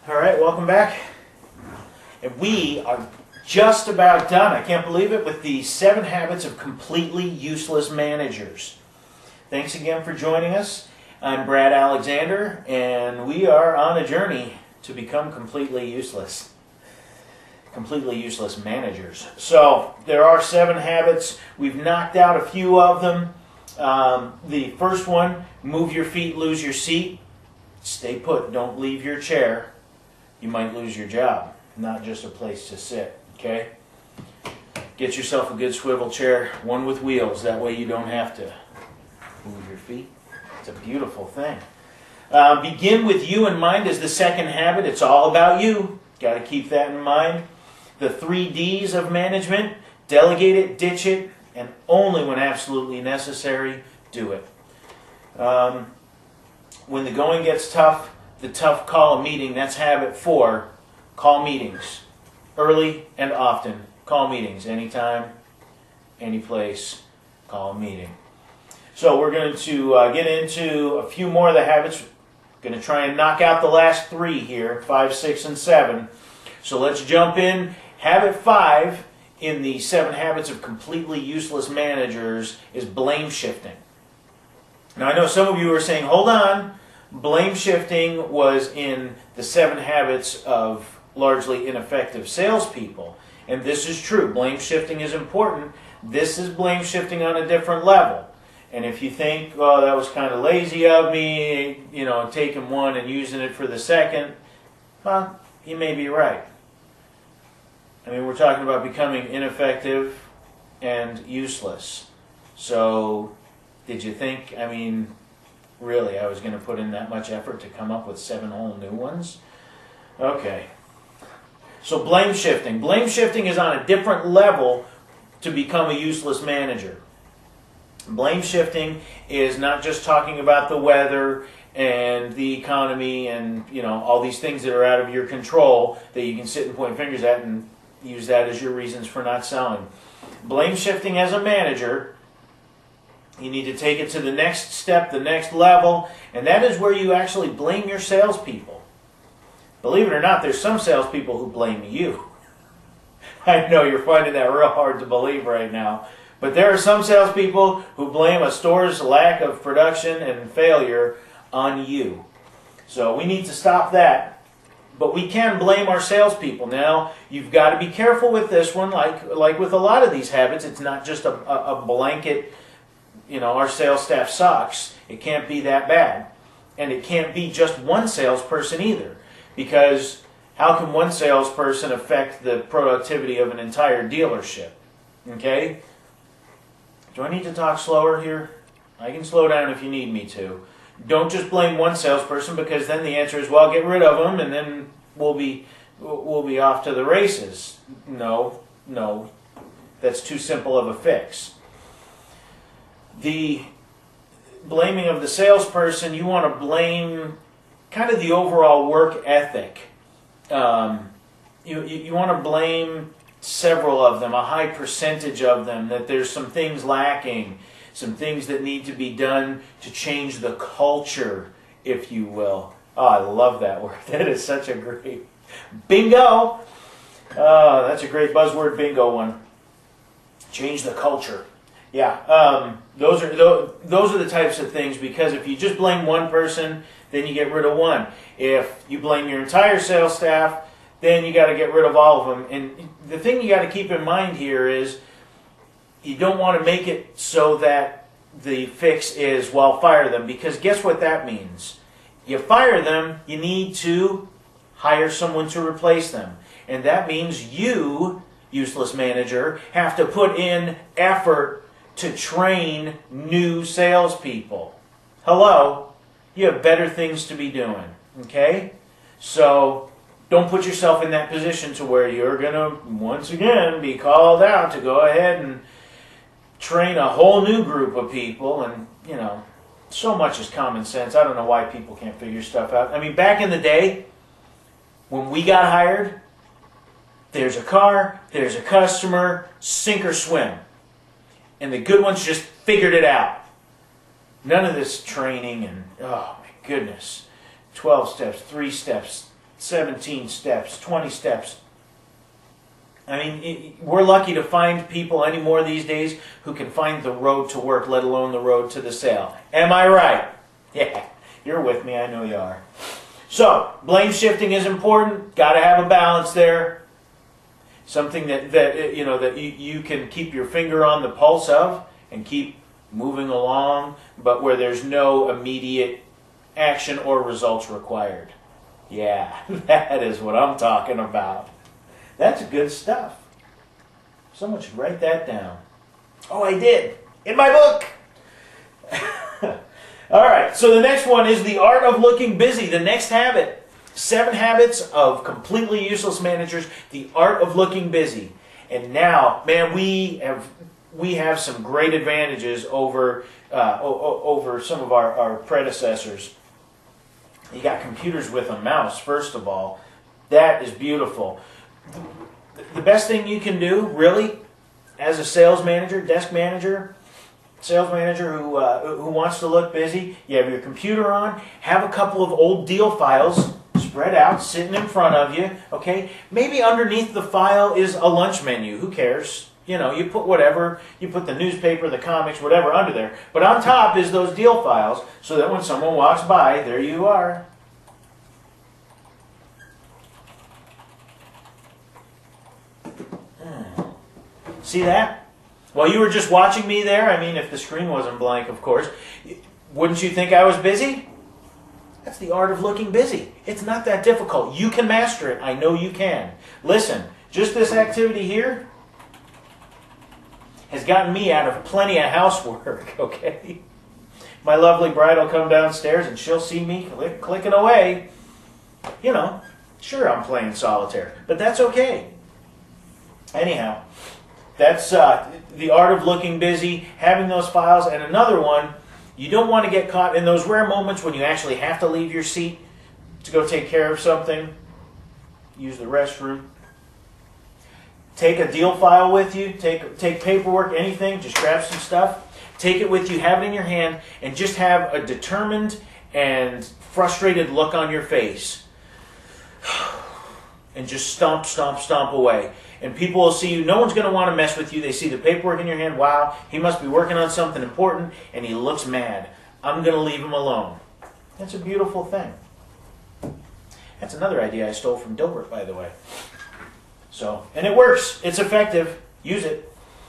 All right, welcome back. And we are just about done, I can't believe it, with the 7 habits of completely useless managers. Thanks again for joining us. I'm Brad Alexander, and we are on a journey to become completely useless. Completely useless managers. So, there are 7 habits. We've knocked out a few of them. The first one, move your feet, lose your seat. Stay put, don't leave your chair. You might lose your job, not just a place to sit, okay? Get yourself a good swivel chair, one with wheels. That way you don't have to move your feet. It's a beautiful thing. Begin with you in mind is the second habit. It's all about you. Got to keep that in mind. The 3 Ds of management: delegate it, ditch it, and only when absolutely necessary, do it. When the going gets tough, the tough call a meeting. That's habit 4. Call meetings. Early and often. Call meetings. Anytime, any place, call a meeting. So we're going to get into a few more of the habits. Going to try and knock out the last 3 here, 5, 6, and 7. So let's jump in. Habit 5 in the 7 habits of completely useless managers is blame shifting. Now I know some of you are saying, hold on, blame shifting was in the 7 habits of largely ineffective salespeople. And this is true. Blame shifting is important. This is blame shifting on a different level. And if you think, well, that was kind of lazy of me, taking one and using it for the second, well, you may be right. I mean, we're talking about becoming ineffective and useless. So, did you think, really, I was going to put in that much effort to come up with 7 whole new ones? Okay. So blame shifting. Blame shifting is on a different level to become a useless manager. Blame shifting is not just talking about the weather and the economy and, all these things that are out of your control that you can sit and point fingers at and use that as your reasons for not selling. Blame shifting as a manager, you need to take it to the next step, the next level, and that is where you actually blame your salespeople. Believe it or not, there's some salespeople who blame you. I know you're finding that real hard to believe right now, but there are some salespeople who blame a store's lack of production and failure on you. So we need to stop that. But we can blame our salespeople. Now, you've got to be careful with this one. Like with a lot of these habits, it's not just a blanket, our sales staff sucks. It can't be that bad. And it can't be just one salesperson either. Because how can one salesperson affect the productivity of an entire dealership? Okay? Do I need to talk slower here? I can slow down if you need me to. Don't just blame one salesperson, because then the answer is, well, get rid of them and then we'll be off to the races. No, that's too simple of a fix. The blaming of the salesperson, you want to blame kind of the overall work ethic. You want to blame several of them, a high percentage of them, that there's some things lacking. Some things that need to be done to change the culture, if you will. Oh, I love that word. That is such a great... Bingo! That's a great buzzword bingo one. Change the culture. Yeah, those are the types of things, because if you just blame one person, then you get rid of one. If you blame your entire sales staff, then you got to get rid of all of them. And the thing you got to keep in mind here is, you don't want to make it so that the fix is, well, fire them, because guess what that means? You fire them, you need to hire someone to replace them. And that means you, useless manager, have to put in effort to train new salespeople. Hello? You have better things to be doing, okay? So don't put yourself in that position to where you're going to, once again, be called out to go ahead and train a whole new group of people. And, so much is common sense. I don't know why people can't figure stuff out. Back in the day, when we got hired, there's a car, there's a customer, sink or swim. And the good ones just figured it out. None of this training and, oh my goodness, 12 steps, 3 steps, 17 steps, 20 steps. I mean, we're lucky to find people anymore these days who can find the road to work, let alone the road to the sale. Am I right? Yeah, you're with me. I know you are. So, blame shifting is important. Got to have a balance there. Something that you can keep your finger on the pulse of and keep moving along, but where there's no immediate action or results required. Yeah, that is what I'm talking about. That's good stuff. Someone should write that down. Oh, I did. In my book. All right, so the next one is the art of looking busy. The next habit. 7 habits of completely useless managers. The art of looking busy. And now, man, we have some great advantages over some of our predecessors. You got computers with a mouse, first of all. That is beautiful. The best thing you can do, really, as a sales manager, desk manager, sales manager who wants to look busy, you have your computer on, have a couple of old deal files spread out, sitting in front of you, okay? Maybe underneath the file is a lunch menu. Who cares? You know, you put whatever, you put the newspaper, the comics, whatever under there. But on top is those deal files, so that when someone walks by, there you are. See that? While you were just watching me there, I mean, if the screen wasn't blank, of course, wouldn't you think I was busy? That's the art of looking busy. It's not that difficult. You can master it. I know you can. Listen, just this activity here has gotten me out of plenty of housework, okay? My lovely bride will come downstairs and she'll see me clicking away. You know, sure, I'm playing solitaire, but that's okay. Anyhow, that's the art of looking busy, having those files. And another one, you don't want to get caught in those rare moments when you actually have to leave your seat to go take care of something, use the restroom. Take a deal file with you, take paperwork, anything, just grab some stuff, take it with you, have it in your hand, and just have a determined and frustrated look on your face. And just stomp, stomp, stomp away. And people will see you. No one's going to want to mess with you. They see the paperwork in your hand. Wow, he must be working on something important, and he looks mad. I'm going to leave him alone. That's a beautiful thing. That's another idea I stole from Dilbert, by the way. So, and it works. It's effective. Use it.